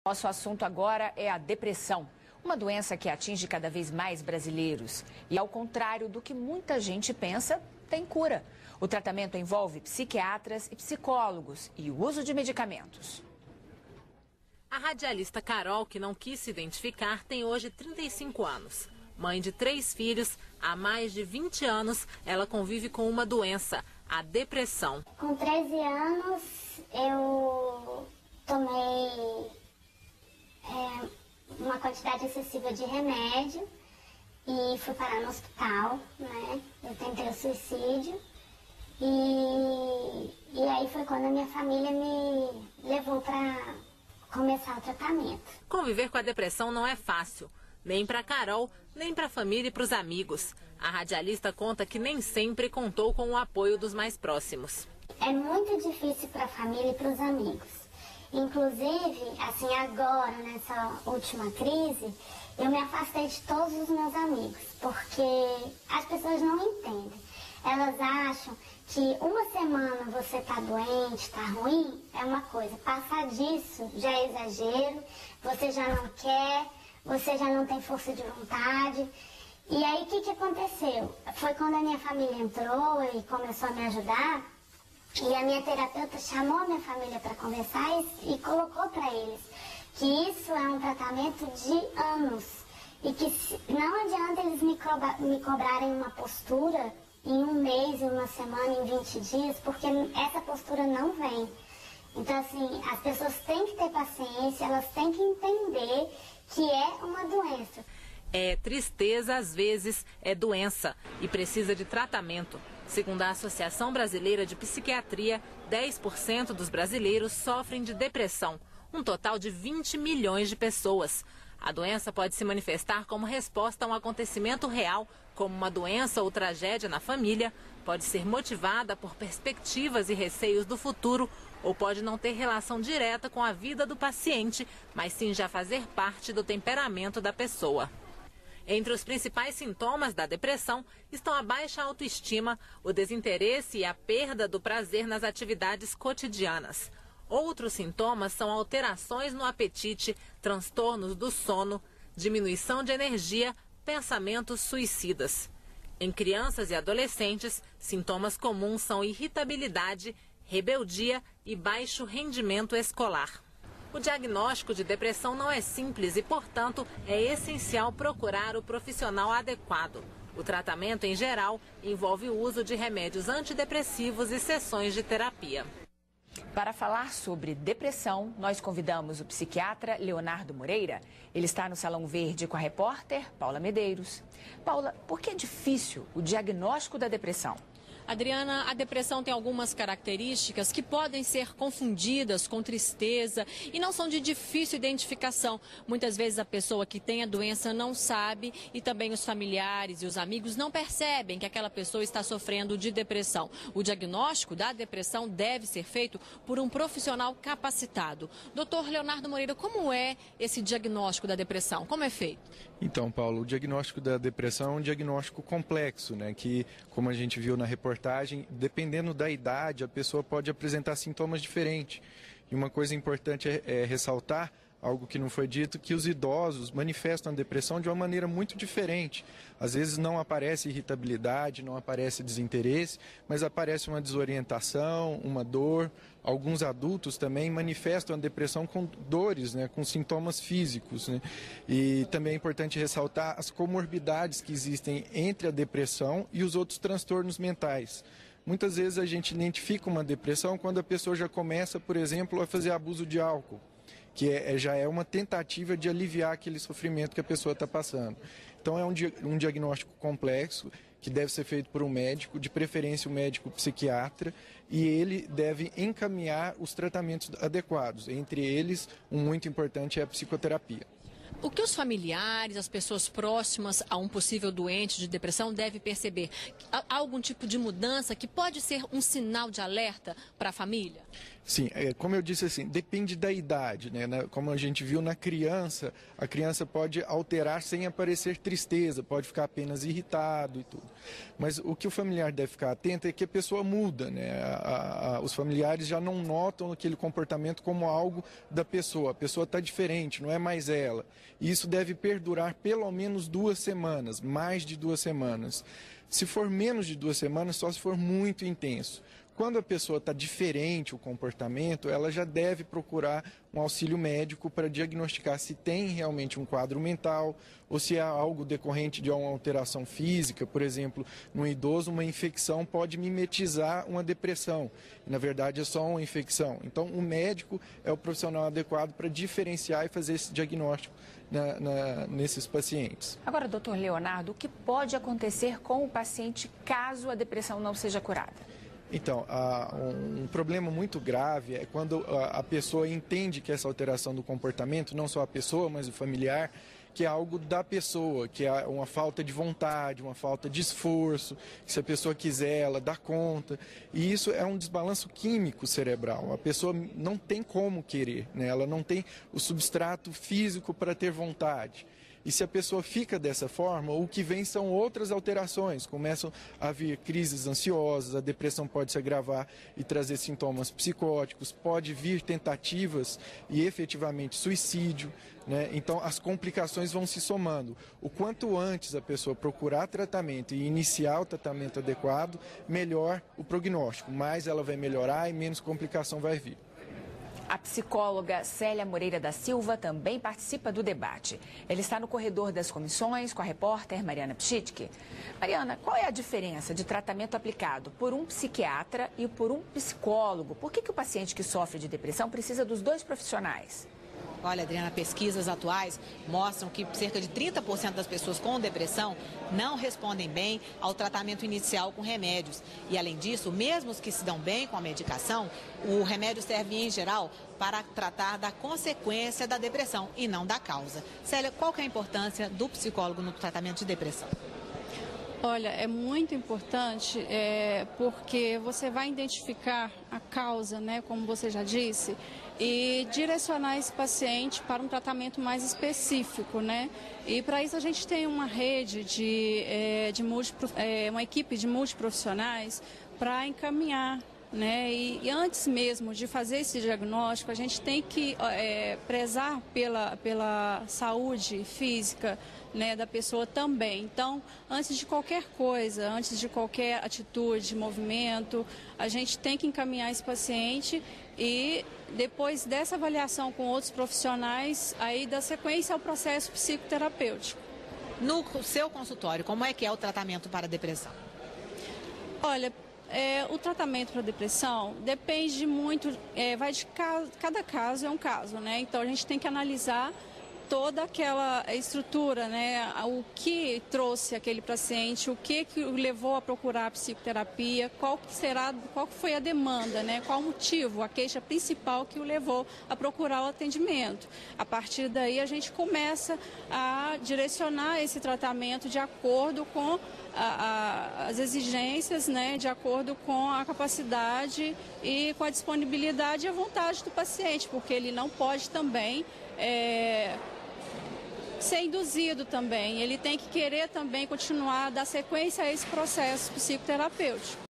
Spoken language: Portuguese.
Nosso assunto agora é a depressão, uma doença que atinge cada vez mais brasileiros. E ao contrário do que muita gente pensa, tem cura. O tratamento envolve psiquiatras e psicólogos e o uso de medicamentos. A radialista Carol, que não quis se identificar, tem hoje 35 anos. Mãe de 3 filhos, há mais de 20 anos, ela convive com uma doença, a depressão. Com 13 anos, eu tomei uma quantidade excessiva de remédio e fui parar no hospital, né? Eu tentei o suicídio e aí foi quando a minha família me levou para começar o tratamento. Conviver com a depressão não é fácil, nem para Carol, nem para a família e para os amigos. A radialista conta que nem sempre contou com o apoio dos mais próximos. É muito difícil para a família e para os amigos. Inclusive, assim, agora, nessa última crise, eu me afastei de todos os meus amigos, porque as pessoas não entendem. Elas acham que uma semana você tá doente, tá ruim, é uma coisa. Passar disso já é exagero, você já não quer, você já não tem força de vontade. E aí, o que aconteceu? Foi quando a minha família entrou e começou a me ajudar, e a minha terapeuta chamou a minha família para conversar e colocou para eles que isso é um tratamento de anos e que não adianta eles me cobrarem uma postura em um mês, em uma semana, em 20 dias, porque essa postura não vem. Então, assim, as pessoas têm que ter paciência, elas têm que entender que é uma doença. É tristeza, às vezes, é doença e precisa de tratamento. Segundo a Associação Brasileira de Psiquiatria, 10% dos brasileiros sofrem de depressão, um total de 20 milhões de pessoas. A doença pode se manifestar como resposta a um acontecimento real, como uma doença ou tragédia na família, pode ser motivada por perspectivas e receios do futuro ou pode não ter relação direta com a vida do paciente, mas sim já fazer parte do temperamento da pessoa. Entre os principais sintomas da depressão estão a baixa autoestima, o desinteresse e a perda do prazer nas atividades cotidianas. Outros sintomas são alterações no apetite, transtornos do sono, diminuição de energia, pensamentos suicidas. Em crianças e adolescentes, sintomas comuns são irritabilidade, rebeldia e baixo rendimento escolar. O diagnóstico de depressão não é simples e, portanto, é essencial procurar o profissional adequado. O tratamento, em geral, envolve o uso de remédios antidepressivos e sessões de terapia. Para falar sobre depressão, nós convidamos o psiquiatra Leonardo Moreira. Ele está no Salão Verde com a repórter Paula Medeiros. Paula, por que é difícil o diagnóstico da depressão? Adriana, a depressão tem algumas características que podem ser confundidas com tristeza e não são de difícil identificação. Muitas vezes a pessoa que tem a doença não sabe e também os familiares e os amigos não percebem que aquela pessoa está sofrendo de depressão. O diagnóstico da depressão deve ser feito por um profissional capacitado. Doutor Leonardo Moreira, como é esse diagnóstico da depressão? Como é feito? Então, Paulo, o diagnóstico da depressão é um diagnóstico complexo, né? Que, como a gente viu na reportagem, dependendo da idade, a pessoa pode apresentar sintomas diferentes. E uma coisa importante é ressaltar, algo que não foi dito, que os idosos manifestam a depressão de uma maneira muito diferente. Às vezes não aparece irritabilidade, não aparece desinteresse, mas aparece uma desorientação, uma dor. Alguns adultos também manifestam a depressão com dores, né, com sintomas físicos, né? E também é importante ressaltar as comorbidades que existem entre a depressão e os outros transtornos mentais. Muitas vezes a gente identifica uma depressão quando a pessoa já começa, por exemplo, a fazer abuso de álcool, que já é uma tentativa de aliviar aquele sofrimento que a pessoa está passando. Então é um diagnóstico complexo que deve ser feito por um médico, de preferência um médico psiquiatra, e ele deve encaminhar os tratamentos adequados. Entre eles, um muito importante é a psicoterapia. O que os familiares, as pessoas próximas a um possível doente de depressão devem perceber? Há algum tipo de mudança que pode ser um sinal de alerta para a família? Sim, como eu disse assim, depende da idade, né? Como a gente viu na criança, a criança pode alterar sem aparecer tristeza, pode ficar apenas irritado e tudo. Mas o que o familiar deve ficar atento é que a pessoa muda, né? Os familiares já não notam aquele comportamento como algo da pessoa. A pessoa está diferente, não é mais ela. E isso deve perdurar pelo menos 2 semanas, mais de 2 semanas. Se for menos de 2 semanas, só se for muito intenso. Quando a pessoa está diferente o comportamento, ela já deve procurar um auxílio médico para diagnosticar se tem realmente um quadro mental ou se é algo decorrente de uma alteração física. Por exemplo, no idoso, uma infecção pode mimetizar uma depressão. Na verdade, é só uma infecção. Então, o médico é o profissional adequado para diferenciar e fazer esse diagnóstico nesses pacientes. Agora, doutor Leonardo, o que pode acontecer com o paciente caso a depressão não seja curada? Então, um problema muito grave é quando a pessoa entende que essa alteração do comportamento, não só a pessoa, mas o familiar, que é algo da pessoa, que é uma falta de vontade, uma falta de esforço, que se a pessoa quiser, ela dá conta. E isso é um desbalanço químico cerebral. A pessoa não tem como querer, né? Ela não tem o substrato físico para ter vontade. E se a pessoa fica dessa forma, o que vem são outras alterações. Começam a vir crises ansiosas, a depressão pode se agravar e trazer sintomas psicóticos, pode vir tentativas e efetivamente suicídio, né? Então as complicações vão se somando. O quanto antes a pessoa procurar tratamento e iniciar o tratamento adequado, melhor o prognóstico. Mais ela vai melhorar e menos complicação vai vir. A psicóloga Célia Moreira da Silva também participa do debate. Ela está no corredor das comissões com a repórter Mariana Pschitke. Mariana, qual é a diferença de tratamento aplicado por um psiquiatra e por um psicólogo? Por que o paciente que sofre de depressão precisa dos 2 profissionais? Olha, Adriana, pesquisas atuais mostram que cerca de 30% das pessoas com depressão não respondem bem ao tratamento inicial com remédios. E, além disso, mesmo os que se dão bem com a medicação, o remédio serve, em geral, para tratar da consequência da depressão e não da causa. Célia, qual que é a importância do psicólogo no tratamento de depressão? Olha, é muito importante porque você vai identificar a causa, né, como você já disse, e direcionar esse paciente para um tratamento mais específico, né? E para isso a gente tem uma rede uma equipe de multiprofissionais para encaminhar, né? E antes mesmo de fazer esse diagnóstico, a gente tem que prezar pela saúde física, né, da pessoa também. Então, antes de qualquer coisa, antes de qualquer atitude, movimento, a gente tem que encaminhar esse paciente e depois dessa avaliação com outros profissionais, aí dá sequência ao processo psicoterapêutico. No seu consultório, como é que é o tratamento para a depressão? Olha, o tratamento para depressão depende muito, vai de cada caso é um caso, né? Então a gente tem que analisar toda aquela estrutura, né? O que trouxe aquele paciente, o que o levou a procurar a psicoterapia, qual foi a demanda, né? Qual o motivo, a queixa principal que o levou a procurar o atendimento. A partir daí a gente começa a direcionar esse tratamento de acordo com as exigências, né? De acordo com a capacidade e com a disponibilidade e a vontade do paciente, porque ele não pode também ser induzido também, ele tem que querer também continuar a dar sequência a esse processo psicoterapêutico.